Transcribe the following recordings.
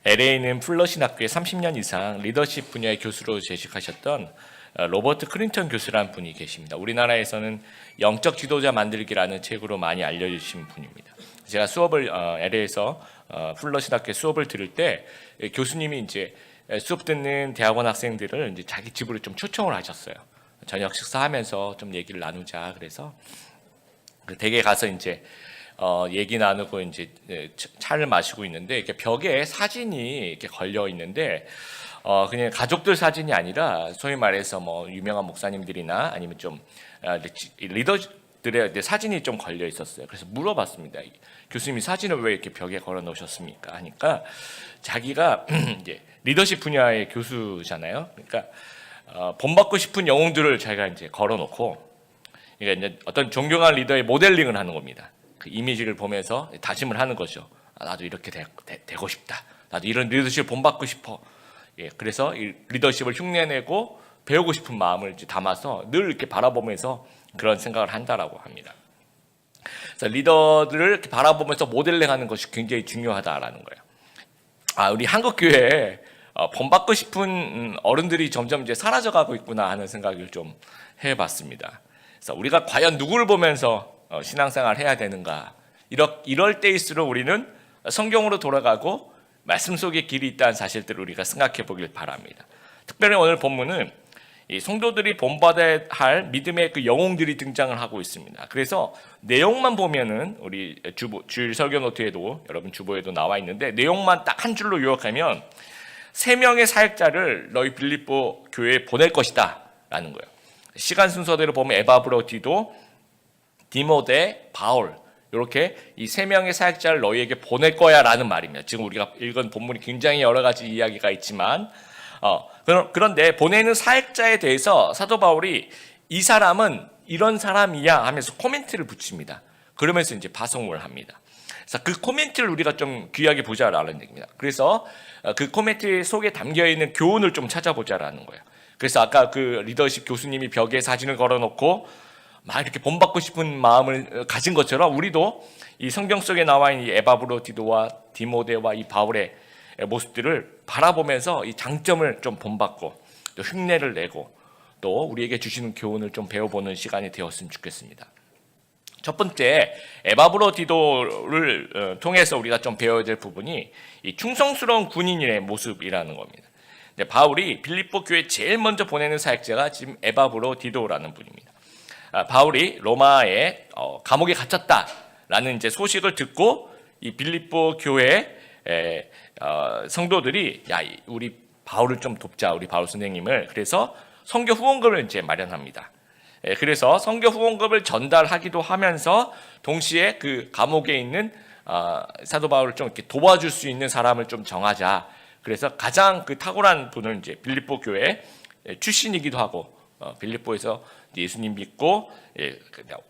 LA에 있는 플러신 학교에 30년 이상 리더십 분야의 교수로 재직하셨던 로버트 클린턴 교수라는 분이 계십니다. 우리나라에서는 영적 지도자 만들기라는 책으로 많이 알려주신 분입니다. 제가 수업을 LA에서 플러신 학교에 수업을 들을 때 교수님이 이제 수업 듣는 대학원 학생들을 이제 자기 집으로 좀 초청을 하셨어요. 저녁 식사하면서 좀 얘기를 나누자. 그래서 댁에 가서 이제 얘기 나누고 이제 차를 마시고 있는데 이렇게 벽에 사진이 이렇게 걸려 있는데 그냥 가족들 사진이 아니라 소위 말해서 뭐 유명한 목사님들이나 아니면 좀 리더들의 사진이 좀 걸려 있었어요. 그래서 물어봤습니다. 교수님이 사진을 왜 이렇게 벽에 걸어 놓으셨습니까? 하니까 자기가 이제 리더십 분야의 교수잖아요. 그러니까 본받고 싶은 영웅들을 자기가 이제 걸어 놓고 그러니까 이제 어떤 존경한 리더의 모델링을 하는 겁니다. 그 이미지를 보면서 다짐을 하는 거죠. 나도 이렇게 되고 싶다. 나도 이런 리더십을 본받고 싶어. 예, 그래서 이 리더십을 흉내내고 배우고 싶은 마음을 이제 담아서 늘 이렇게 바라보면서 그런 생각을 한다라고 합니다. 그래서 리더들을 이렇게 바라보면서 모델링하는 것이 굉장히 중요하다라는 거예요. 우리 한국 교회에 본받고 싶은 어른들이 점점 이제 사라져가고 있구나 하는 생각을 좀 해봤습니다. 그래서 우리가 과연 누구를 보면서 신앙생활을 해야 되는가? 이럴 때일수록 우리는 성경으로 돌아가고 말씀 속에 길이 있다는 사실들을 우리가 생각해 보길 바랍니다. 특별히 오늘 본문은 이 성도들이 본받아야 할 믿음의 그 영웅들이 등장을 하고 있습니다. 그래서 내용만 보면은 우리 주일 설교 노트에도 여러분 주보에도 나와 있는데 내용만 딱 한 줄로 요약하면 3명의 사역자를 너희 빌립보 교회에 보낼 것이다 라는 거예요. 시간 순서대로 보면 에바브로 디도, 디모데, 바울 이렇게 이 3명의 사역자를 너희에게 보낼 거야 라는 말입니다. 지금 우리가 읽은 본문이 굉장히 여러 가지 이야기가 있지만 그런데 보내는 사역자에 대해서 사도 바울이 이 사람은 이런 사람이야 하면서 코멘트를 붙입니다. 그러면서 이제 파송을 합니다. 그래서 그 코멘트를 우리가 좀 귀하게 보자라는 얘기입니다. 그래서 그 코멘트 속에 담겨있는 교훈을 좀 찾아보자라는 거예요. 그래서 아까 그 리더십 교수님이 벽에 사진을 걸어놓고 막 이렇게 본받고 싶은 마음을 가진 것처럼 우리도 이 성경 속에 나와 있는 이 에바브로 디도와 디모데와 이 바울의 모습들을 바라보면서 이 장점을 좀 본받고 또 흉내를 내고 또 우리에게 주시는 교훈을 좀 배워보는 시간이 되었으면 좋겠습니다. 첫 번째 에바브로 디도를 통해서 우리가 좀 배워야 될 부분이 이 충성스러운 군인의 모습이라는 겁니다. 바울이 빌립보 교회에 제일 먼저 보내는 사역자가 지금 에바브로 디도라는 분입니다. 바울이 로마에 감옥에 갇혔다라는 이제 소식을 듣고 이 빌립보 교회 성도들이 야 우리 바울을 좀 돕자 우리 바울 선생님을 그래서 선교 후원금을 이제 마련합니다. 그래서 선교 후원금을 전달하기도 하면서 동시에 그 감옥에 있는 사도 바울을 좀 이렇게 도와줄 수 있는 사람을 좀 정하자. 그래서 가장 그 탁월한 분을 이제 빌립보 교회 출신이기도 하고 빌립보에서 예수님 믿고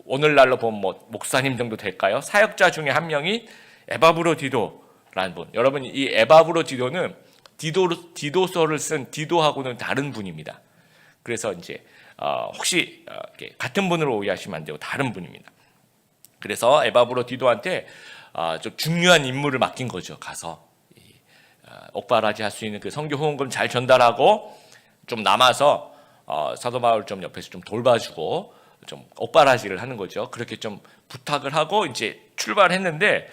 오늘날로 보면 뭐 목사님 정도 될까요? 사역자 중에 한 명이 에바브로 디도라는 분. 여러분 이 에바브로 디도는 디도서를 쓴 디도하고는 다른 분입니다. 그래서 이제 혹시 같은 분으로 오해하시면 안 되고 다른 분입니다. 그래서 에바브로 디도한테 좀 중요한 임무를 맡긴 거죠. 가서 옥바라지 할 수 있는 그 선교 후원금 잘 전달하고 좀 남아서 사도 바울 좀 옆에서 좀 돌봐주고 좀 옥바라지를 하는 거죠. 그렇게 좀 부탁을 하고 이제 출발했는데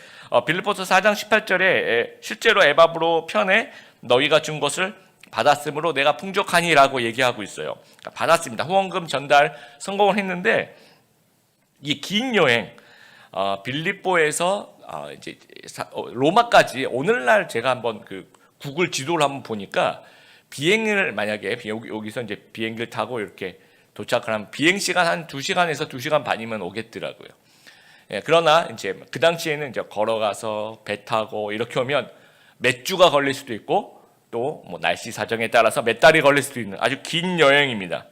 빌립보서 4장 18절에 실제로 에바브로 편에 너희가 준 것을 받았으므로 내가 풍족하니라고 얘기하고 있어요. 그러니까 받았습니다. 후원금 전달 성공을 했는데 이 긴 여행 빌립보에서 이제 로마까지 오늘날 제가 한번 그 구글 지도를 한번 보니까 비행을 만약에 여기서 이제 비행기를 타고 이렇게 도착을 하면 비행 시간 한 2시간에서 2시간 반이면 오겠더라고요. 예, 그러나 이제 그 당시에는 이제 걸어가서 배 타고 이렇게 오면 몇 주가 걸릴 수도 있고 또 뭐 날씨 사정에 따라서 몇 달이 걸릴 수도 있는 아주 긴 여행입니다.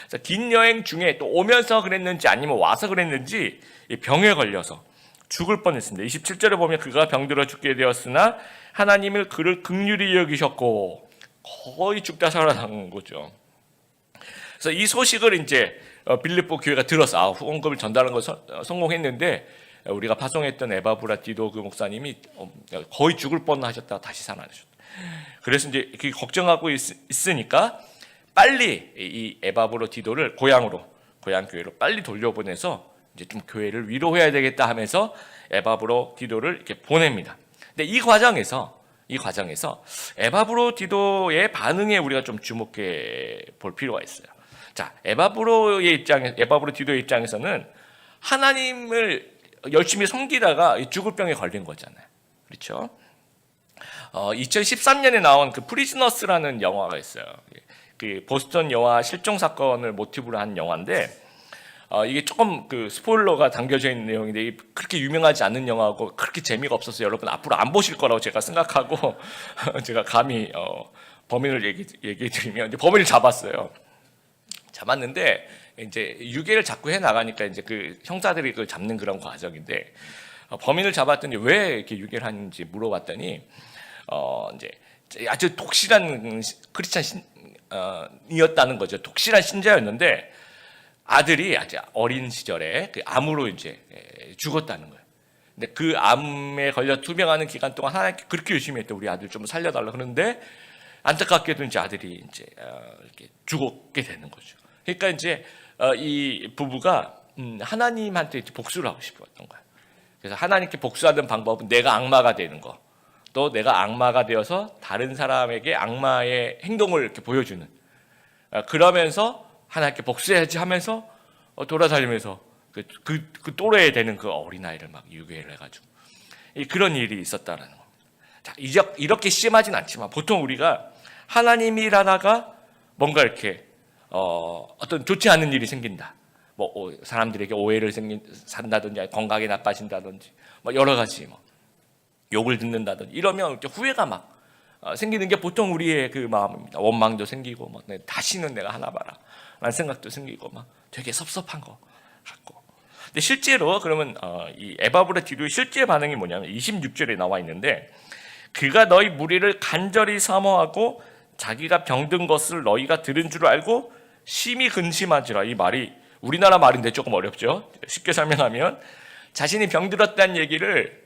그래서 긴 여행 중에 또 오면서 그랬는지 아니면 와서 그랬는지 병에 걸려서 죽을 뻔했습니다. 27절에 보면 그가 병들어 죽게 되었으나 하나님을 그를 긍휼히 여기셨고 거의 죽다 살아난 거죠. 그래서 이 소식을 이제 빌립보 교회가 들어서 후원금을 전달한 거 성공했는데 우리가 파송했던 에바브라 디도 그 목사님이 거의 죽을 뻔하셨다가 다시 살아나셨다. 그래서 이제 이렇게 걱정하고 있으니까 빨리 이 에바브로 디도를 고향 교회로 빨리 돌려보내서 이제 좀 교회를 위로해야 되겠다 하면서 에바브로 디도를 이렇게 보냅니다. 근데 이 과정에서 에바브로 디도의 반응에 우리가 좀 주목해 볼 필요가 있어요. 자, 에바브로 디도의 입장에서는 하나님을 열심히 섬기다가 죽을 병에 걸린 거잖아요. 그렇죠? 2013년에 나온 그 프리즈너스라는 영화가 있어요. 그 보스턴 여아 실종 사건을 모티브로 한 영화인데 이게 조금 그 스포일러가 담겨져 있는 내용인데 그렇게 유명하지 않는 영화고 그렇게 재미가 없어서 여러분 앞으로 안 보실 거라고 제가 생각하고 제가 감히 범인을 얘기해 드리면 이제 범인을 잡았는데 이제 유괴를 자꾸 해 나가니까 이제 그 형사들이 그 잡는 그런 과정인데 범인을 잡았더니 왜 이렇게 유괴를 하는지 물어봤더니 이제 아주 독실한 크리스찬이었다는 거죠. 독실한 신자였는데 아들이 아주 어린 시절에 그 암으로 이제 죽었다는 거예요. 근데 그 암에 걸려 투병하는 기간 동안 하나님께 그렇게 열심히 했대. 우리 아들 좀 살려달라 그러는데 안타깝게도 이제 아들이 이제 이렇게 죽게 되는 거죠. 그러니까 이제 이 부부가 하나님한테 복수를 하고 싶었던 거예요. 그래서 하나님께 복수하는 방법은 내가 악마가 되는 거, 또 내가 악마가 되어서 다른 사람에게 악마의 행동을 이렇게 보여주는. 그러면서 하나님께 복수해야지 하면서 돌아다니면서 그 또래에 되는 그 어린아이를 막 유괴를 해가지고 그런 일이 있었다는 겁니다. 자, 이렇게 심하진 않지만 보통 우리가 하나님 일하다가 뭔가 이렇게 어떤 좋지 않은 일이 생긴다. 뭐 사람들에게 오해를 산다든지 건강이 나빠진다든지 뭐 여러 가지 뭐 욕을 듣는다든지 이러면 후회가 막 생기는 게 보통 우리의 그 마음입니다. 원망도 생기고 뭐 다시는 내가 하나 봐라 라는 생각도 생기고 막 되게 섭섭한 거 같고. 근데 실제로 그러면 이 에바브로 디도의 실제 반응이 뭐냐면 26절에 나와 있는데 그가 너희 무리를 간절히 사모하고 자기가 병든 것을 너희가 들은 줄 알고 심히 근심하지라. 이 말이 우리나라 말인데 조금 어렵죠. 쉽게 설명하면 자신이 병들었다는 얘기를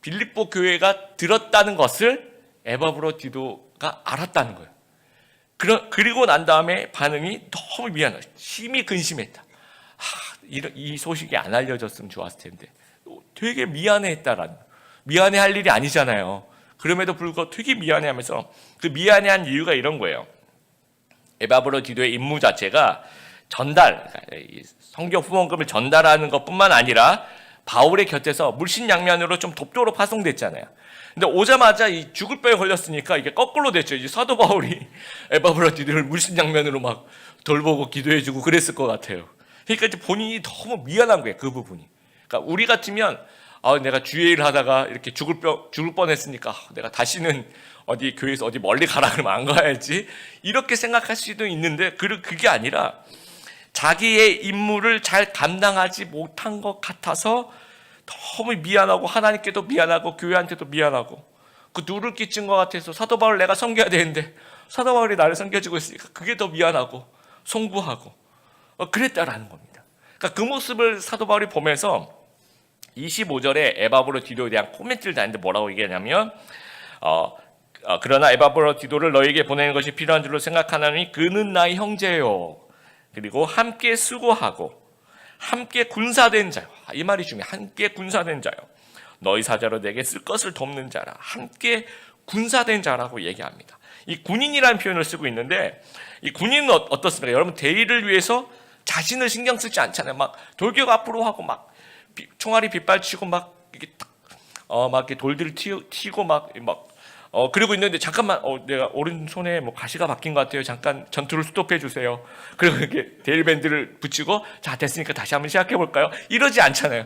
빌립보 교회가 들었다는 것을 에바브로 디도가 알았다는 거예요. 그리고 난 다음에 반응이 너무 미안하다. 심히 근심했다. 이 소식이 안 알려졌으면 좋았을 텐데 되게 미안해했다라는. 미안해할 일이 아니잖아요. 그럼에도 불구하고 되게 미안해하면서 그 미안해한 이유가 이런 거예요. 에바브로 디도의 임무 자체가 성경 후원금을 전달하는 것뿐만 아니라 바울의 곁에서 물신양면으로 좀 돕도록 파송됐잖아요. 근데 오자마자 이 죽을 병에 걸렸으니까 이게 거꾸로 됐죠. 이제 사도 바울이 에바브로 디도를 물신양면으로 막 돌보고 기도해주고 그랬을 것 같아요. 그러니까 이제 본인이 너무 미안한 거예요. 그 부분이. 그러니까 우리 같으면 내가 주의 일 하다가 이렇게 죽을 뻔했으니까 내가 다시는 어디 교회에서 어디 멀리 가라 그러면 안 가야지 이렇게 생각할 수도 있는데 그게 아니라 자기의 임무를 잘 감당하지 못한 것 같아서 너무 미안하고 하나님께도 미안하고 교회한테도 미안하고 그 누를 끼친 것 같아서 사도 바울 내가 섬겨야 되는데 사도 바울이 나를 섬겨주고 있으니까 그게 더 미안하고 송구하고 그랬다라는 겁니다. 그러니까 그 모습을 사도 바울이 보면서 25절에 에바브로 디도에 대한 코멘트를 다는데 뭐라고 얘기하냐면 그러나 에바브로 디도를 너에게 보내는 것이 필요한 줄로 생각하나니 그는 나의 형제요. 그리고 함께 수고하고 함께 군사된 자요. 이 말이 중요해. 함께 군사된 자요. 너희 사자로 내게 쓸 것을 돕는 자라. 함께 군사된 자라고 얘기합니다. 이 군인이라는 표현을 쓰고 있는데 이 군인은 어떻습니까? 여러분 대의를 위해서 자신을 신경 쓰지 않잖아요. 막 돌격 앞으로 하고 막 총알이 빗발치고 막 이게 막 이렇게 돌들을 튀고 막 그러고 있는데 잠깐만 내가 오른손에 뭐 가시가 박힌 것 같아요. 잠깐 전투를 스톱해 주세요. 그리고 이렇게 데일밴드를 붙이고 자 됐으니까 다시 한번 시작해 볼까요? 이러지 않잖아요.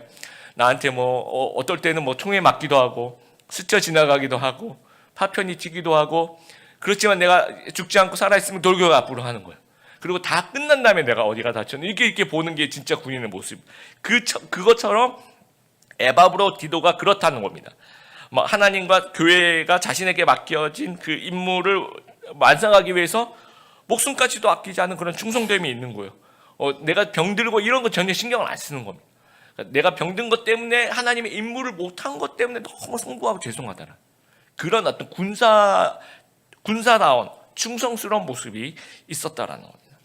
나한테 뭐 어떨 때는 뭐 총에 맞기도 하고 스쳐 지나가기도 하고 파편이 튀기도 하고 그렇지만 내가 죽지 않고 살아있으면 돌격 앞으로 하는 거예요. 그리고 다 끝난 다음에 내가 어디가 다쳤는지 이렇게 보는 게 진짜 군인의 모습. 그것처럼 에바브로 디도가 그렇다는 겁니다. 하나님과 교회가 자신에게 맡겨진 그 임무를 완성하기 위해서 목숨까지도 아끼지 않은 그런 충성됨이 있는 거예요. 내가 병들고 이런 거 전혀 신경을 안 쓰는 겁니다. 그러니까 내가 병든 것 때문에 하나님의 임무를 못한 것 때문에 너무 송구하고 죄송하다는 그런 어떤 군사다운 충성스러운 모습이 있었다라는 겁니다.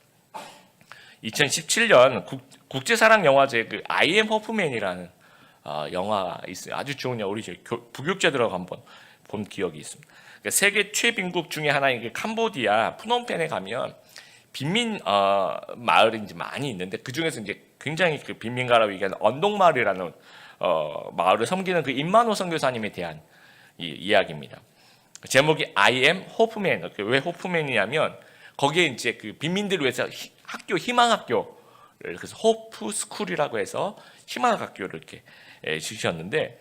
2017년 국제사랑영화제 그 I am 호프맨이라는 영화가 있어요. 아주 좋은 영화, 우리 부교육자들하고 한번 본 기억이 있습니다. 그러니까 세계 최빈국 중에 하나인 그 캄보디아 푸놈펜에 가면 빈민 마을이 이제 많이 있는데 그 중에서 이제 굉장히 그 빈민가라고 얘기하는 언동마을이라는 마을을 섬기는 그 임만호 선교사님에 대한 이야기입니다. 제목이 I am 호프맨. 왜 호프맨이냐면 거기에 이제 그 빈민들을 위해서 학교, 희망학교를, 그래서 호프 스쿨이라고 해서 희망학교를 이렇게 지으셨는데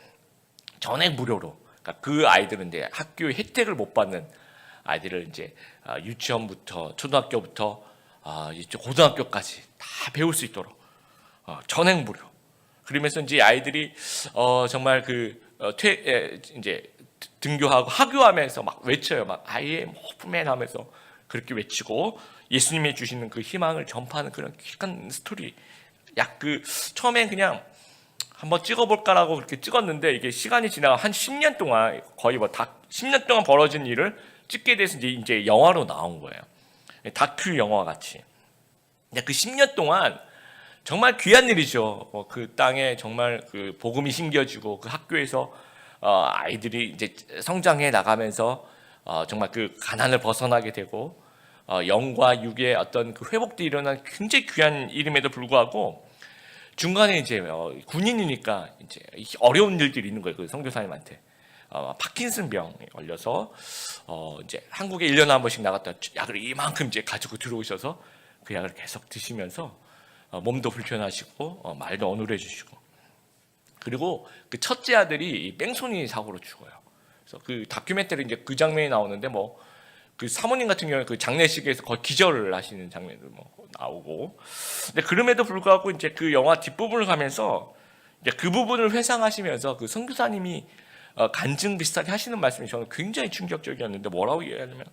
전액 무료로, 그러니까 그 아이들은 이제 학교의 혜택을 못 받는 아이들을 이제 유치원부터 초등학교부터 이제 고등학교까지 다 배울 수 있도록 전액 무료. 그러면서 이제 아이들이 정말 이제 등교하고 하교하면서 막 외쳐요. 막 I am 호프맨 하면서 그렇게 외치고 예수님이 주시는 그 희망을 전파하는 그런 귀한 스토리. 처음엔 그냥 한번 찍어볼까라고 그렇게 찍었는데 이게 시간이 지나가 한 10년 동안 거의 10년 동안 벌어진 일을 찍게 돼서 이제 영화로 나온 거예요. 다큐 영화 같이. 근데 그 10년 동안 정말 귀한 일이죠. 그 땅에 정말 그 복음이 심겨지고 그 학교에서 아이들이 이제 성장해 나가면서 정말 그 가난을 벗어나게 되고 영과 육의 어떤 그 회복도 일어난 굉장히 귀한 일임에도 불구하고 중간에 이제 군인이니까 이제 어려운 일들이 있는 거예요. 그 선교사님한테 파킨슨 병에 걸려서 이제 한국에 1년에 한 번씩 나갔다 약을 이만큼 이제 가지고 들어오셔서 그 약을 계속 드시면서 몸도 불편하시고 말도 어눌해지시고, 그리고 그 첫째 아들이 뺑소니 사고로 죽어요. 그래서 그 다큐멘터리 이제 그 장면이 나오는데 그 사모님 같은 경우는 그 장례식에서 거의 기절을 하시는 장면도 나오고, 근데 그럼에도 불구하고 이제 그 영화 뒷부분을 가면서 이제 그 부분을 회상하시면서 그 선교사님이 간증 비슷하게 하시는 말씀이 저는 굉장히 충격적이었는데, 뭐라고 얘기하냐면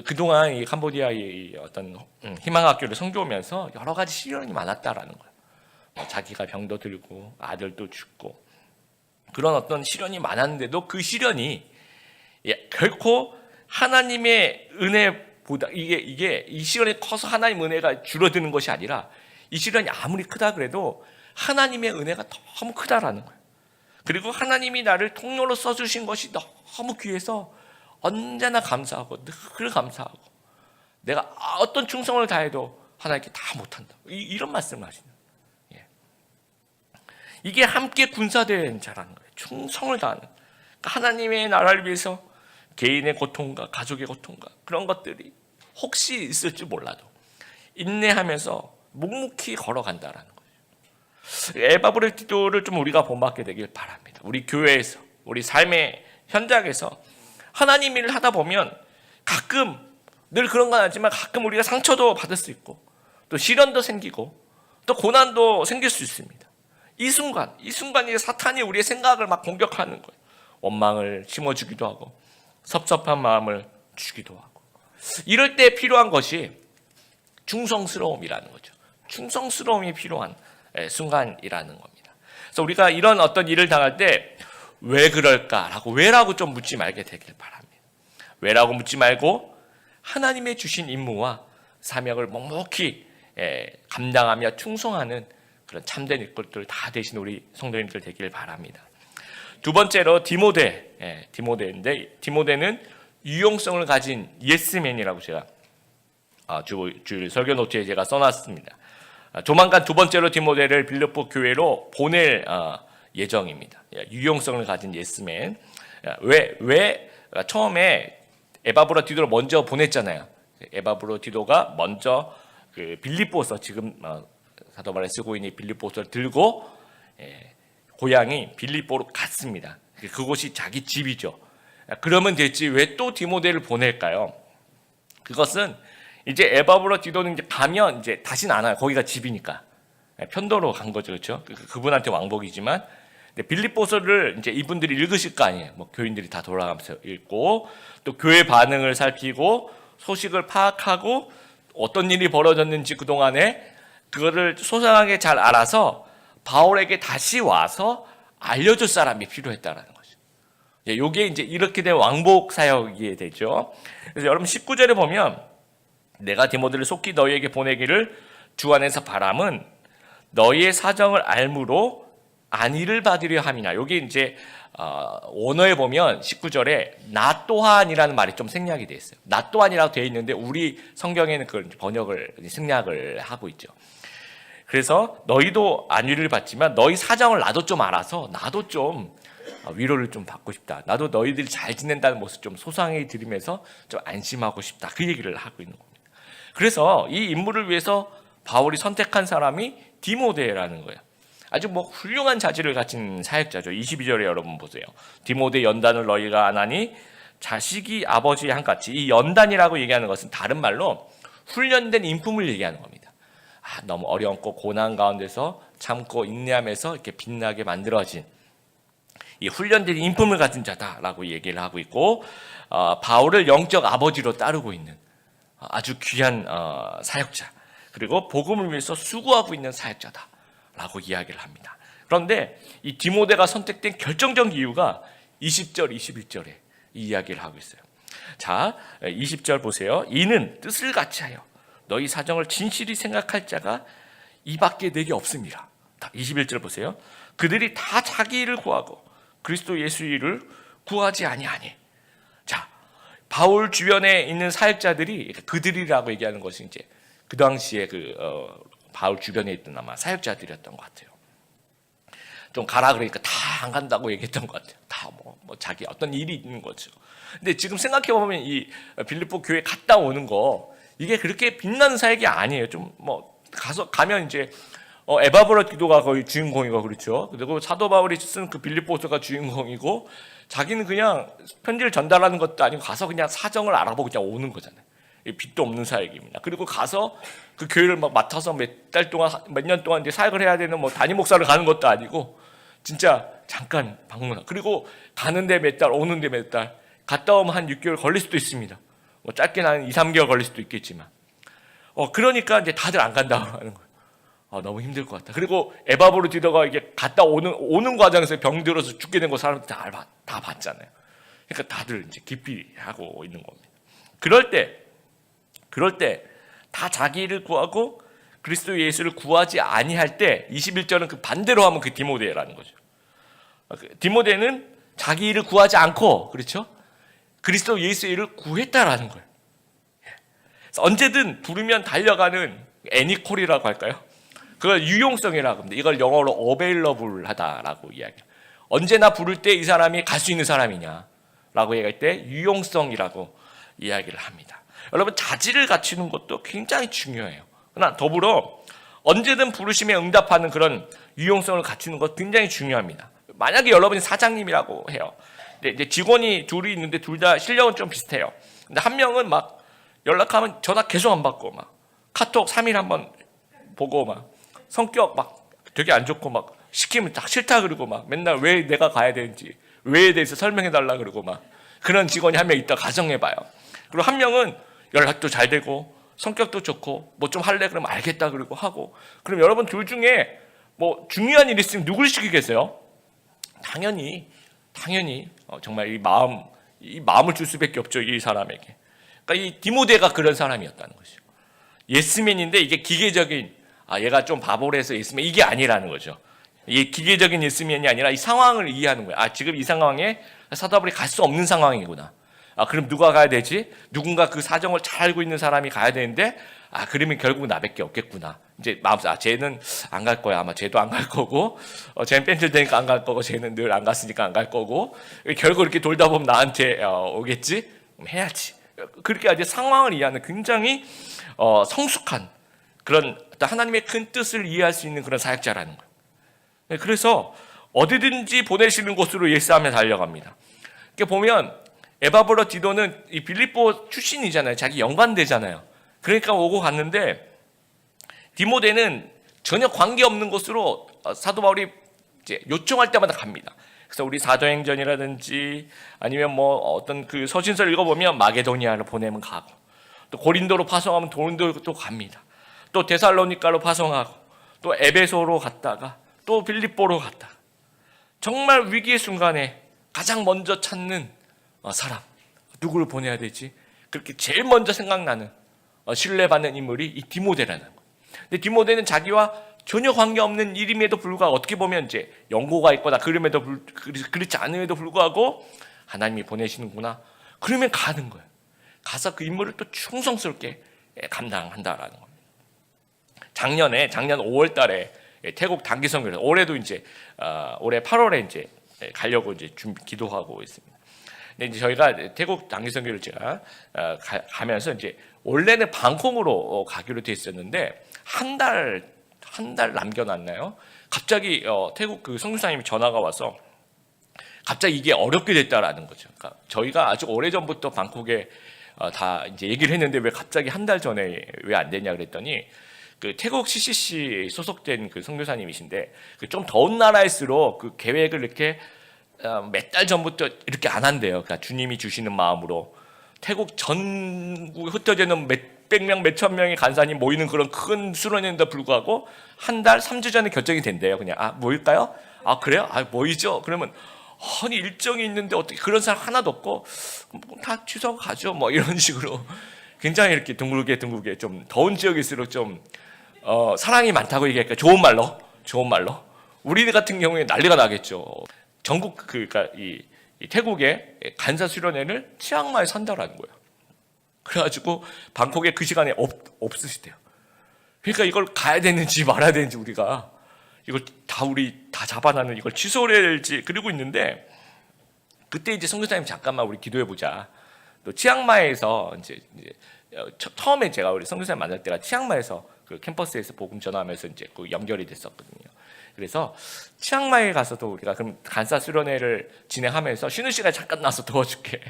그동안 이 캄보디아의 어떤 희망학교를 선교하면서 여러 가지 시련이 많았다라는 거예요. 자기가 병도 들고 아들도 죽고 그런 어떤 시련이 많았는데도 그 시련이 결코 하나님의 은혜보다 이 시련이 커서 하나님 은혜가 줄어드는 것이 아니라 이 시련이 아무리 크다 그래도 하나님의 은혜가 너무 크다라는 거예요. 그리고 하나님이 나를 통로로 써주신 것이 너무 귀해서 언제나 감사하고 늘 감사하고 내가 어떤 충성을 다해도 하나님께 다 못한다. 이런 말씀을 하시는 거예요. 이게 함께 군사된 자라는 거예요. 충성을 다하는. 그러니까 하나님의 나라를 위해서 개인의 고통과 가족의 고통과 그런 것들이 혹시 있을지 몰라도 인내하면서 묵묵히 걸어간다라는 거예요. 에바브레티도를 좀 우리가 본받게 되길 바랍니다. 우리 교회에서, 우리 삶의 현장에서 하나님 일을 하다 보면 가끔, 늘 그런 건 아니지만 가끔 우리가 상처도 받을 수 있고 또 시련도 생기고 또 고난도 생길 수 있습니다. 이 순간에 사탄이 우리의 생각을 막 공격하는 거예요. 원망을 심어주기도 하고 섭섭한 마음을 주기도 하고, 이럴 때 필요한 것이 충성스러움이라는 거죠. 충성스러움이 필요한 순간이라는 겁니다. 그래서 우리가 이런 어떤 일을 당할 때 왜 그럴까라고 왜라고 좀 묻지 말게 되길 바랍니다. 왜라고 묻지 말고 하나님의 주신 임무와 사명을 묵묵히 감당하며 충성하는 그런 참된 일꾼들 다 되신 우리 성도님들 되길 바랍니다. 두 번째로 디모데인데 디모데는 유용성을 가진 예스맨이라고 제가 주일 설교 노트에 제가 써놨습니다. 조만간 두 번째로 디모데를 빌립보 교회로 보낼 예정입니다. 유용성을 가진 예스맨. 왜 처음에 에바브로디도를 먼저 보냈잖아요. 에바브로디도가 먼저 그 빌립보서, 지금 사도 바울이 쓰고 있는 빌립보서를 들고 고향이 빌립보로 갔습니다. 그곳이 자기 집이죠. 그러면 됐지 왜 또 디모데를 보낼까요? 그것은 이제 에바브로디도는 이제 가면 이제 다시는 안 와요. 거기가 집이니까 편도로 간 거죠, 그렇죠? 그분한테 왕복이지만, 빌립보서를 이제 이분들이 읽으실 거 아니에요. 교인들이 다 돌아가면서 읽고 또 교회 반응을 살피고 소식을 파악하고 어떤 일이 벌어졌는지 그 동안에 그거를 소상하게 잘 알아서 바울에게 다시 와서 알려줄 사람이 필요했다라는 거죠. 요게 이제 이렇게 된 왕복 사역이 되죠. 그래서 여러분 19절에 보면 내가 디모데를 속히 너희에게 보내기를 주 안에서 바람은 너희의 사정을 알므로 안위를 받으려 함이나. 요게 이제 원어에 보면 19절에 나 또한이라는 말이 좀 생략이 되어 있어요. 나 또한이라고 되어 있는데 우리 성경에는 그걸 번역을 생략을 하고 있죠. 그래서 너희도 안위를 받지만 너희 사정을 나도 좀 알아서 나도 좀 위로를 좀 받고 싶다. 나도 너희들이 잘 지낸다는 모습 좀 소상히 들으면서 좀 안심하고 싶다. 그 얘기를 하고 있는 겁니다. 그래서 이 임무를 위해서 바울이 선택한 사람이 디모데라는 거예요. 아주 훌륭한 자질을 가진 사역자죠. 22절에 여러분 보세요. 디모데 연단을 너희가 안 하니 자식이 아버지의 한같이. 이 연단이라고 얘기하는 것은 다른 말로 훈련된 인품을 얘기하는 겁니다. 너무 어렵고 고난 가운데서 참고 인내하면서 이렇게 빛나게 만들어진 이 훈련된 인품을 가진 자다라고 얘기를 하고 있고, 바울을 영적 아버지로 따르고 있는 아주 귀한 사역자, 그리고 복음을 위해서 수고하고 있는 사역자다라고 이야기를 합니다. 그런데 이 디모데가 선택된 결정적 이유가 20절, 21절에 이 이야기를 하고 있어요. 자, 20절 보세요. 이는 뜻을 같이하여 너희 사정을 진실히 생각할 자가 이밖에 내게 없습니다. 21절 보세요. 그들이 다 자기 일을 구하고 그리스도 예수 일을 구하지 아니하니. 자, 바울 주변에 있는 사역자들이, 그들이라고 얘기하는 것이 이제 그 당시에 바울 주변에 있던 아마 사역자들이었던 것 같아요. 좀 가라 그러니까 다 안 간다고 얘기했던 것 같아요. 다 자기 어떤 일이 있는 거죠. 근데 지금 생각해 보면 이 빌립보 교회 갔다 오는 거, 이게 그렇게 빛나는 사역이 아니에요. 좀 가면 이제 에바브라 기도가 거의 주인공이고, 그렇죠. 그리고 사도 바울이 쓴 그 빌립보서가 주인공이고, 자기는 그냥 편지를 전달하는 것도 아니고 가서 그냥 사정을 알아보고 그냥 오는 거잖아요. 빚도 없는 사역입니다. 그리고 가서 그 교회를 맡아서 몇 달 동안, 몇 년 동안 이제 사역을 해야 되는 담임 목사를 가는 것도 아니고, 진짜 잠깐 방문하고, 그리고 가는데 몇 달, 오는데 몇 달, 갔다 오면 한 6개월 걸릴 수도 있습니다. 짧게는 한 2, 3개월 걸릴 수도 있겠지만, 그러니까 이제 다들 안 간다고 하는 거예요. 너무 힘들 것 같다. 그리고 에바브로 디도가 이게 갔다 오는 과정에서 병 들어서 죽게 된 거 사람들 다 봤잖아요. 그러니까 다들 이제 깊이 하고 있는 겁니다. 그럴 때 다 자기 일을 구하고 그리스도 예수를 구하지 아니할 때, 21절은 그 반대로 하면 그 디모데라는 거죠. 디모데는 자기 일을 구하지 않고, 그렇죠? 그리스도 예수의 일을 구했다라는 거예요. 언제든 부르면 달려가는 애니콜이라고 할까요? 그걸 유용성이라고 합니다. 이걸 영어로 어베일러블하다라고 이야기해요. 언제나 부를 때 이 사람이 갈 수 있는 사람이냐라고 얘기할 때 유용성이라고 이야기를 합니다. 여러분, 자질을 갖추는 것도 굉장히 중요해요. 그러나 더불어 언제든 부르심에 응답하는 그런 유용성을 갖추는 것 굉장히 중요합니다. 만약에 여러분이 사장님이라고 해요. 이제 직원이 둘이 있는데 둘 다 실력은 좀 비슷해요. 근데 한 명은 연락하면 전화 계속 안 받고, 카톡 3일 한번 보고, 성격 되게 안 좋고, 시키면 딱 싫다 그러고, 맨날 왜 내가 가야 되는지, 왜에 대해서 설명해 달라 그러고, 그런 직원이 한 명 있다 가정해봐요. 그리고 한 명은 연락도 잘 되고 성격도 좋고 좀 할래 그러면 알겠다 그러고 하고. 그럼 여러분 둘 중에 중요한 일 있으면 누굴 시키겠어요? 당연히 정말 이 마음을 줄 수밖에 없죠, 이 사람에게. 그러니까 이 디모데가 그런 사람이었다는 거죠. 예스맨인데 이게 기계적인, 얘가 좀 바보라서 예스맨, 이게 아니라는 거죠. 이 기계적인 예스맨이 아니라 이 상황을 이해하는 거예요. 지금 이 상황에 사도 바울이 갈 수 없는 상황이구나. 그럼 누가 가야 되지? 누군가 그 사정을 잘 알고 있는 사람이 가야 되는데, 그러면 결국 나밖에 없겠구나. 이제 마음속에, 쟤는 안 갈 거야. 아마 쟤도 안 갈 거고, 쟤는 뺀질 되니까 안 갈 거고, 쟤는 늘 안 갔으니까 안 갈 거고, 결국 이렇게 돌다 보면 나한테 오겠지? 그럼 해야지. 그렇게 아주 상황을 이해하는 굉장히 성숙한 그런 하나님의 큰 뜻을 이해할 수 있는 그런 사역자라는 거예요. 그래서 어디든지 보내시는 곳으로 예수하며 달려갑니다. 이렇게 보면 에바브라 디도는 이 빌립보 출신이잖아요. 자기 연관되잖아요. 그러니까 오고 갔는데, 디모데는 전혀 관계없는 곳으로 사도 바울이 이제 요청할 때마다 갑니다. 그래서 우리 사도행전이라든지 아니면 어떤 그 서신서를 읽어보면 마게도니아로 보내면 가고, 또 고린도로 파송하면 고린도로 또 갑니다. 또 데살로니가로 파송하고, 또 에베소로 갔다가 또 빌립보로 갔다가, 정말 위기의 순간에 가장 먼저 찾는 사람, 누구를 보내야 되지? 그렇게 제일 먼저 생각나는 신뢰받는 인물이 이 디모데라는 거예요. 근데 디모데는 자기와 전혀 관계없는 일임에도 불구하고 어떻게 보면 이제 연고가 있거나 그렇지 않음에도 불구하고 하나님이 보내시는구나. 그러면 가는 거예요. 가서 그 임무를 또 충성스럽게 감당한다라는 겁니다. 작년 5월 달에 태국 단기 선교를 올해도 이제 올해 8월에 이제 가려고 이제 기도하고 있습니다. 근데 이제 저희가 태국 단기 선교를 제가 가면서 이제 원래는 방콕으로 가기로 돼 있었는데 한 달 남겨놨나요? 갑자기 태국 그 선교사님이 전화가 와서 갑자기 이게 어렵게 됐다라는 거죠. 그러니까 저희가 아주 오래전부터 방콕에 다 이제 얘기를 했는데 왜 갑자기 한 달 전에 왜 안 되냐 그랬더니 그 태국 CCC 소속된 그 선교사님이신데 그 좀 더운 나라일수록 그 계획을 이렇게 몇 달 전부터 이렇게 안 한대요. 그러니까 주님이 주시는 마음으로 태국 전국에 흩어지는 몇백 명, 몇천 명의 간사님 모이는 그런 큰 수련회인데도 불구하고 한 달, 3주 전에 결정이 된대요. 그냥 모일까요? 그래요? 모이죠. 그러면 아니 일정이 있는데 어떻게 그런 사람 하나도 없고 다 취소하고 가죠. 뭐 이런 식으로 굉장히 이렇게 둥글게 좀 더운 지역일수록 좀 사랑이 많다고 얘기할까 좋은 말로 우리 같은 경우에 난리가 나겠죠. 전국 그러니까 이 태국의 간사 수련회를 치앙마이에 산다라는 거예요. 그래가지고 방콕에 그 시간에 없으시대요. 그러니까 이걸 가야 되는지 말아야 되는지 우리가 이걸 우리 다 잡아놔는 이걸 취소를 해야 될지 그러고 있는데 그때 이제 선교사님 잠깐만 우리 기도해 보자. 또 치앙마이에서 이제 처음에 제가 우리 선교사님 만날 때가 치앙마이에서 그 캠퍼스에서 복음 전하면서 이제 그 연결이 됐었거든요. 그래서 치앙마이에 가서도 우리가 그럼 간사 수련회를 진행하면서 쉬는 시간에 잠깐 나서 도와줄게.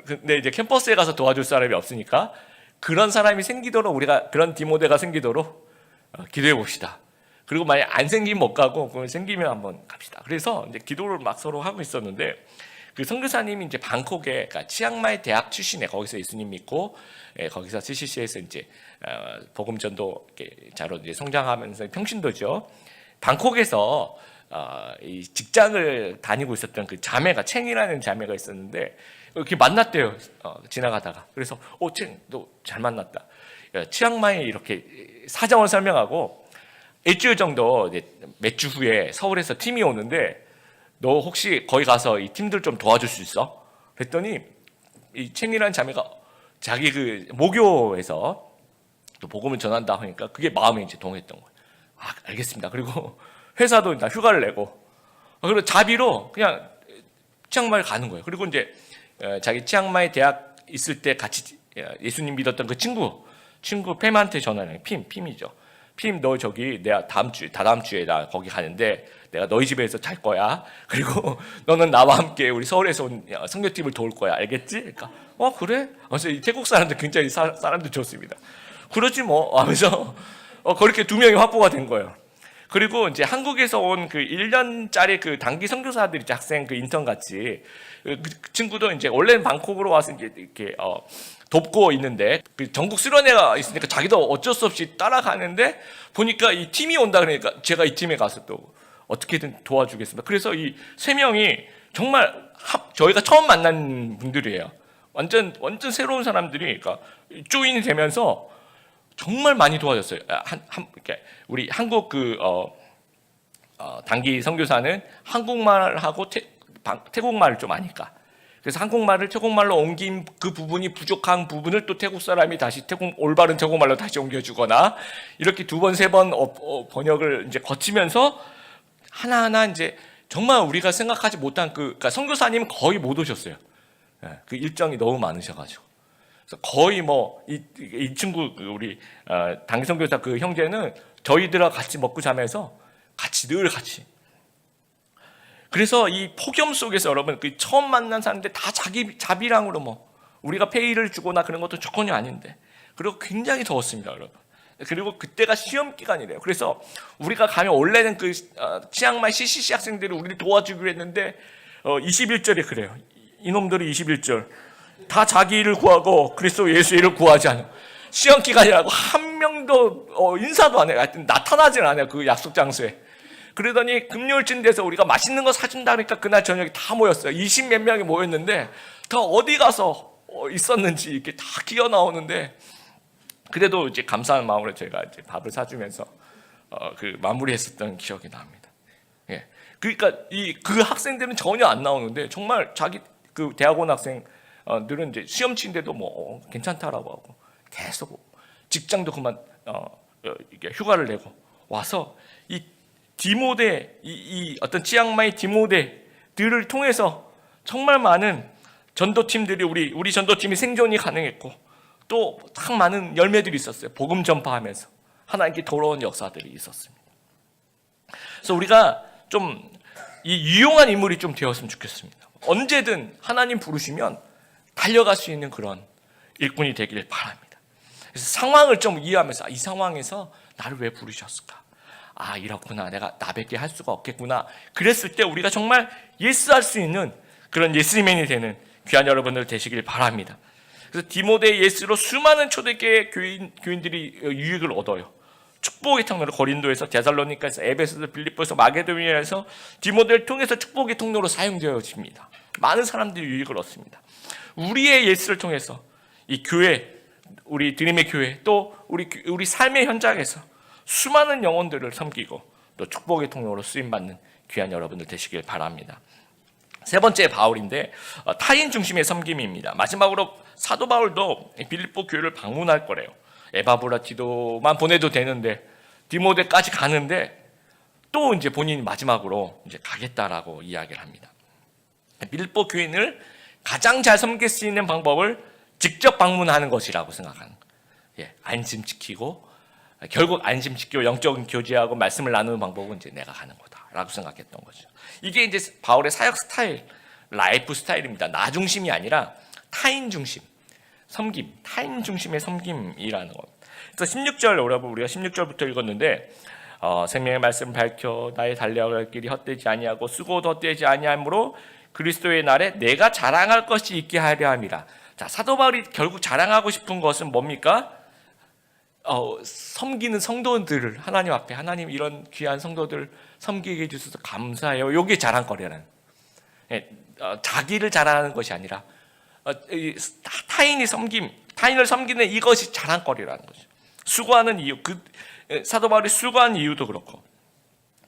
근데 이제 캠퍼스에 가서 도와줄 사람이 없으니까 그런 사람이 생기도록 우리가 그런 디모데가 생기도록 기도해 봅시다. 그리고 만약 안 생기면 못 가고 그럼 생기면 한번 갑시다. 그래서 이제 기도를 막 서로 하고 있었는데 그 선교사님이 이제 방콕에 그러니까 치앙마이 대학 출신에 거기서 예수님 믿고 거기서 CCC에서 이제 복음 전도 자로 이제 성장하면서 평신도죠. 방콕에서 이 직장을 다니고 있었던 그 자매가 챙이라는 자매가 있었는데 이렇게 만났대요. 지나가다가. 그래서 챙 너 잘 만났다. 치앙마이 이렇게 사정을 설명하고 일주일 정도 이제 몇 주 후에 서울에서 팀이 오는데 너 혹시 거기 가서 이 팀들 좀 도와줄 수 있어? 그랬더니 이 챙이라는 자매가 자기 그 모교에서 또 복음을 전한다 하니까 그게 마음에 이제 동했던 거예요. 알겠습니다. 그리고 회사도 다 휴가를 내고 그리고 자비로 그냥 치앙마이 가는 거예요. 그리고 이제 자기 치앙마이 대학 있을 때 같이 예수님 믿었던 그 친구 팸한테 전화를 해요. 핌이죠. 핌 너 저기 내가 다다음 주에 나 거기 가는데 내가 너희 집에서 잘 거야. 그리고 너는 나와 함께 우리 서울에서 온 선교팀을 도울 거야. 알겠지? 그러니까 그래? 그래서 이 태국 사람들 굉장히 사람들 좋습니다. 그러지 뭐 하면서 그렇게 두 명이 확보가 된 거예요. 그리고 이제 한국에서 온 그 1년짜리 그 단기 선교사들이 학생 그 인턴 같이 그 친구도 이제 원래는 방콕으로 와서 이제 이렇게 돕고 있는데 그 전국 수련회가 있으니까 자기도 어쩔 수 없이 따라가는데 보니까 이 팀이 온다 그러니까 제가 이 팀에 가서 또 어떻게든 도와주겠습니다. 그래서 이 세 명이 정말 저희가 처음 만난 분들이에요. 완전 새로운 사람들이 그러니까 조인이 되면서 정말 많이 도와줬어요. 이렇게 우리 한국 단기 선교사는 한국말하고 태국말을 좀 아니까. 그래서 한국말을 태국말로 옮긴 그 부분이 부족한 부분을 또 태국 사람이 다시 올바른 태국말로 다시 옮겨주거나 이렇게 두 번, 세 번 번역을 이제 거치면서 하나하나 이제 정말 우리가 생각하지 못한 그러니까 선교사님은 거의 못 오셨어요. 그 일정이 너무 많으셔가지고. 그래서 거의 이 친구 우리 단기 선교사 그 형제는 저희들하고 같이 먹고 자면서 늘 같이. 그래서 이 폭염 속에서 여러분 그 처음 만난 사람들 다 자기 자비랑으로 우리가 페이를 주거나 그런 것도 조건이 아닌데 그리고 굉장히 더웠습니다, 여러분. 그리고 그때가 시험 기간이래요. 그래서 우리가 가면 원래는 그 치앙마이 CCC 학생들이 우리를 도와주기로 했는데 21절에 그래요. 이놈들이 21절 다 자기 일을 구하고 그리스도 예수 일을 구하지 않아. 시험 기간이라고 한 명도 인사도 안 해요. 하여튼 나타나질 않아요. 그 약속 장소에. 그러더니 금요일쯤 돼서 우리가 맛있는 거 사준다니까 그날 저녁에 다 모였어요. 20 몇 명이 모였는데 다 어디 가서 있었는지 이렇게 다 기어 나오는데, 그래도 이제 감사한 마음으로 제가 이제 밥을 사주면서 그 마무리했었던 기억이 납니다. 예. 그러니까 그 학생들은 전혀 안 나오는데 정말 자기 그 대학원 학생들은 이제 시험 치는데도 뭐 괜찮다라고 하고 계속 직장도 그만 이게 휴가를 내고 와서 이 디모데 이 어떤 치앙마이 디모데들을 통해서 정말 많은 전도팀들이 우리 전도팀이 생존이 가능했고 또 참 많은 열매들이 있었어요. 복음 전파하면서 하나님께 돌아온 역사들이 있었습니다. 그래서 우리가 좀 이 유용한 인물이 좀 되었으면 좋겠습니다. 언제든 하나님 부르시면 달려갈 수 있는 그런 일꾼이 되길 바랍니다. 그래서 상황을 좀 이해하면서 이 상황에서 나를 왜 부르셨을까? 아, 이렇구나. 내가 나밖에 할 수가 없겠구나. 그랬을 때 우리가 정말 예스할 수 있는 그런 예스맨이 되는 귀한 여러분들 되시길 바랍니다. 그래서 디모데의 예스로 수많은 초대교회 교인들이 유익을 얻어요. 축복의 통로로 고린도에서, 데살로니가에서, 에베소에서, 빌립보에서, 마게도니아에서 디모데를 통해서 축복의 통로로 사용되어집니다. 많은 사람들이 유익을 얻습니다. 우리의 예스를 통해서 이 교회, 우리 드림의 교회, 또 우리 삶의 현장에서 수많은 영혼들을 섬기고 또 축복의 통로로 쓰임받는 귀한 여러분들 되시길 바랍니다. 세 번째 바울인데 타인 중심의 섬김입니다. 마지막으로 사도 바울도 빌립보 교회를 방문할 거래요. 에바브라티도만 보내도 되는데 디모데까지 가는데 또 이제 본인이 마지막으로 이제 가겠다라고 이야기를 합니다. 빌립보 교인을 가장 잘 섬길 수 있는 방법을 직접 방문하는 것이라고 생각하는 거예요. 안심지키고 결국 안심지키고 영적인 교제하고 말씀을 나누는 방법은 이제 내가 가는 거다라고 생각했던 거죠. 이게 이제 바울의 사역 스타일, 라이프 스타일입니다. 나 중심이 아니라 타인 중심, 섬김, 타인 중심의 섬김이라는 겁니다. 그래서 16절, 여러분 우리가 16절부터 읽었는데 생명의 말씀을 밝혀 나의 달려갈 길이 헛되지 아니하고 수고도 헛되지 아니하므로 그리스도의 날에 내가 자랑할 것이 있게 하려 함이라. 자, 사도 바울이 결국 자랑하고 싶은 것은 뭡니까? 섬기는 성도들을 하나님 앞에, 하나님 이런 귀한 성도들 섬기게 해주셔서 감사해요. 이게 자랑거리라는, 자기를 자랑하는 것이 아니라 타인을 섬기는 이것이 자랑거리라는 거죠. 수고하는 이유, 사도 바울이 수고한 이유도 그렇고,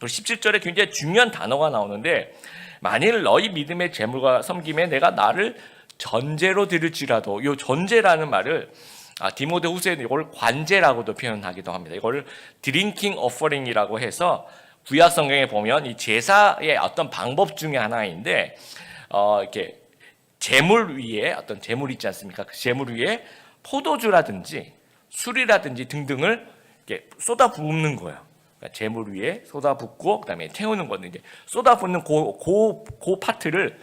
또 17절에 굉장히 중요한 단어가 나오는데, 만일 너희 믿음의 재물과 섬김에 내가 나를 전제로 드릴지라도, 이 전제라는 말을 디모데 후서에 이걸 관제라고도 표현하기도 합니다. 이걸 드링킹 오퍼링이라고 해서 구약 성경에 보면 이 제사의 어떤 방법 중에 하나인데, 이렇게 제물 위에 어떤 제물 있지 않습니까? 그 제물 위에 포도주라든지 술이라든지 등등을 이렇게 쏟아 붓는 거예요. 그러니까 제물 위에 쏟아 붓고 그다음에 태우는 건데, 이제 쏟아 붓는 그 파트를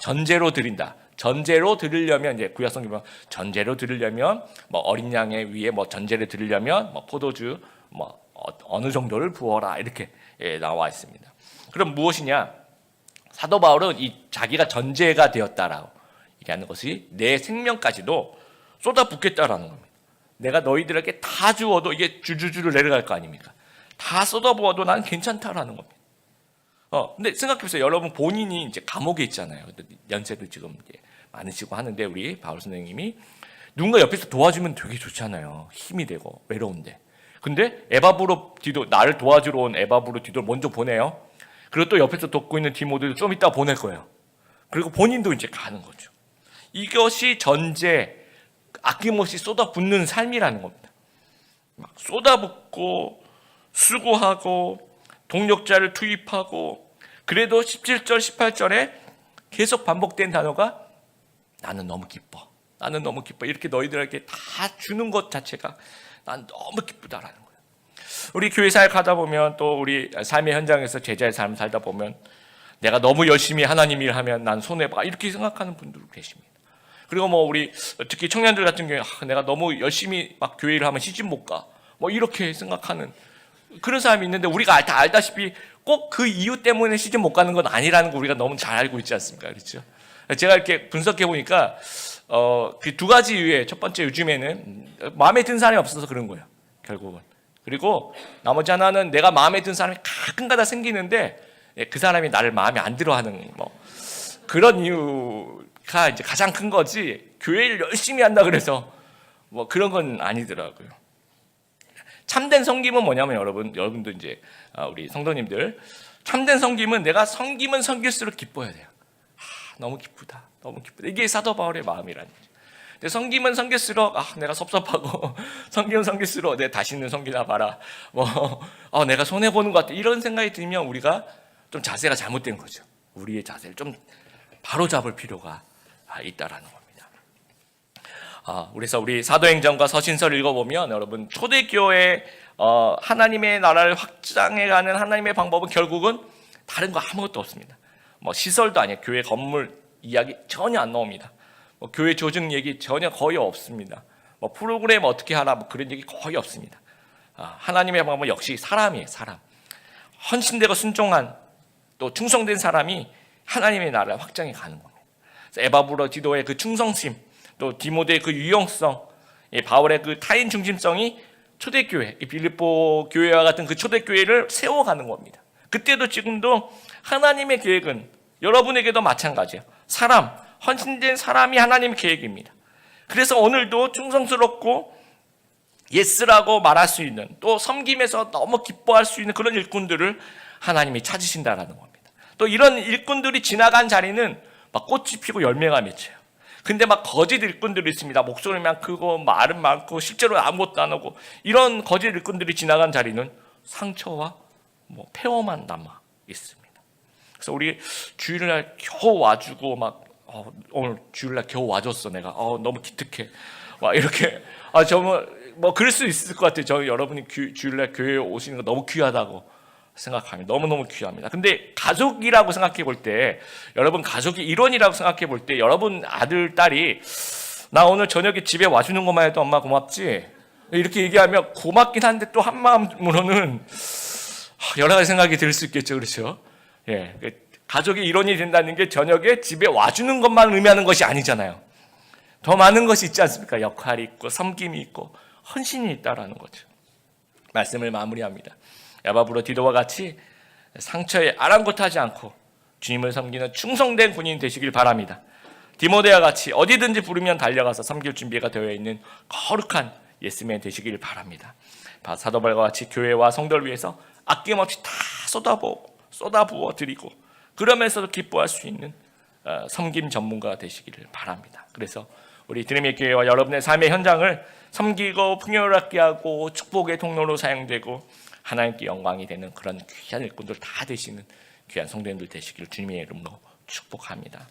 전제로 드린다. 전제로 드리려면 이제 구약 성경에 전제로 드리려면 뭐 어린 양의 위에 뭐 전제를 드리려면 뭐 포도주 뭐 어느 정도를 부어라 이렇게 나와 있습니다. 그럼 무엇이냐? 사도 바울은 이 자기가 전제가 되었다라고 얘기하는 것이 내 생명까지도 쏟아 붓겠다라는 겁니다. 내가 너희들에게 다 주어도 이게 주주주를 내려갈 거 아닙니까? 다 쏟아 부어도 난 괜찮다라는 겁니다. 근데 생각해보세요. 여러분 본인이 이제 감옥에 있잖아요. 연세도 지금 이제 많으시고 하는데 우리 바울 선생님이 누군가 옆에서 도와주면 되게 좋잖아요. 힘이 되고 외로운데. 근데 에바브로디도 나를 도와주러 온 에바브로디도 먼저 보내요. 그리고 또 옆에서 돕고 있는 디모데도 좀 이따 보낼 거예요. 그리고 본인도 이제 가는 거죠. 이것이 전제, 아낌없이 쏟아붓는 삶이라는 겁니다. 막 쏟아붓고 수고하고 동력자를 투입하고, 그래도 17절 18절에 계속 반복된 단어가 나는 너무 기뻐, 나는 너무 기뻐, 이렇게 너희들에게 다 주는 것 자체가 난 너무 기쁘다라는 거예요. 우리 교회 사역하다 보면, 또 우리 삶의 현장에서 제자의 삶 살다 보면 내가 너무 열심히 하나님 일하면 난 손해봐 이렇게 생각하는 분들 계십니다. 그리고 뭐 우리 특히 청년들 같은 경우에 내가 너무 열심히 막 교회 일을 하면 시집 못 가 뭐 이렇게 생각하는 그런 사람이 있는데, 우리가 다 알다시피 꼭 그 이유 때문에 시집 못 가는 건 아니라는 거 우리가 너무 잘 알고 있지 않습니까? 그렇죠? 제가 이렇게 분석해 보니까 그 두 가지 이유에, 첫 번째, 요즘에는 마음에 든 사람이 없어서 그런 거예요. 결국은 그리고 나머지 하나는 내가 마음에 든 사람이 가끔가다 생기는데 그 사람이 나를 마음에 안 들어하는 뭐 그런 이유가 이제 가장 큰 거지, 교회를 열심히 한다 그래서 뭐 그런 건 아니더라고요. 참된 섬김은 뭐냐면 여러분도 이제 우리 성도님들, 참된 섬김은 내가 섬기면 섬길수록 기뻐야 돼요. 너무 기쁘다, 너무 기쁘다. 이게 사도 바울의 마음이라는 거죠. 근데 섬기면 섬길수록 내가 섭섭하고 섬기면 섬길수록 내 다시는 섬기나 봐라, 내가 손해 보는 것 같아, 이런 생각이 들면 우리가 좀 자세가 잘못된 거죠. 우리의 자세를 좀 바로 잡을 필요가 있다라는 겁니다. 그래서 우리 사도행전과 서신서를 읽어보면 여러분, 초대교회 하나님의 나라를 확장해가는 하나님의 방법은 결국은 다른 거 아무것도 없습니다. 뭐 시설도 아니에요. 교회 건물 이야기 전혀 안 나옵니다. 뭐 교회 조직 얘기 전혀 거의 없습니다. 뭐 프로그램 어떻게 하라 뭐 그런 얘기 거의 없습니다. 하나님의 방법은 역시 사람이에요. 사람. 헌신되고 순종한 또 충성된 사람이 하나님의 나라를 확장해 가는 겁니다. 에바브로 디도의 그 충성심, 또 디모데의 그 유용성, 바울의 그 타인 중심성이 초대교회, 빌립보 교회와 같은 그 초대교회를 세워가는 겁니다. 그때도 지금도 하나님의 계획은 여러분에게도 마찬가지예요. 사람, 헌신된 사람이 하나님의 계획입니다. 그래서 오늘도 충성스럽고 예스라고 말할 수 있는, 또 섬김에서 너무 기뻐할 수 있는 그런 일꾼들을 하나님이 찾으신다라는 겁니다. 또 이런 일꾼들이 지나간 자리는 막 꽃이 피고 열매가 맺혀요. 근데 막 거짓 일꾼들이 있습니다. 목소리만 크고 말은 많고 실제로 아무것도 안 하고, 이런 거짓 일꾼들이 지나간 자리는 상처와 폐허만 남아 있습니다. 그래서 우리 주일날 겨우 와주고 오늘 주일날 겨우 와줬어 내가, 너무 기특해, 이렇게 정말 그럴 수 있을 것 같아요. 저 여러분이 주일날 교회에 오시는 거 너무 귀하다고 생각합니다. 너무너무 귀합니다. 근데 가족이라고 생각해 볼 때, 여러분 가족이 일원이라고 생각해 볼 때, 여러분 아들, 딸이 나 오늘 저녁에 집에 와주는 것만 해도 엄마 고맙지, 이렇게 얘기하면 고맙긴 한데 또 한마음으로는 여러 가지 생각이 들 수 있겠죠. 그렇죠? 예, 가족의 일원이 된다는 게 저녁에 집에 와주는 것만 의미하는 것이 아니잖아요. 더 많은 것이 있지 않습니까? 역할이 있고 섬김이 있고 헌신이 있다라는 거죠. 말씀을 마무리합니다. 에바브로 디도와 같이 상처에 아랑곳하지 않고 주님을 섬기는 충성된 군인 되시길 바랍니다. 디모데와 같이 어디든지 부르면 달려가서 섬길 준비가 되어 있는 거룩한 예스맨 되시길 바랍니다. 사도 바울과 같이 교회와 성도를 위해서 아낌없이 다 쏟아부어 드리고 그러면서도 기뻐할 수 있는 섬김 전문가가 되시기를 바랍니다. 그래서 우리 드림의 교회와 여러분의 삶의 현장을 섬기고 풍요롭게 하고 축복의 통로로 사용되고 하나님께 영광이 되는 그런 귀한 일꾼들 다 되시는 귀한 성도님들 되시기를 주님의 이름으로 축복합니다.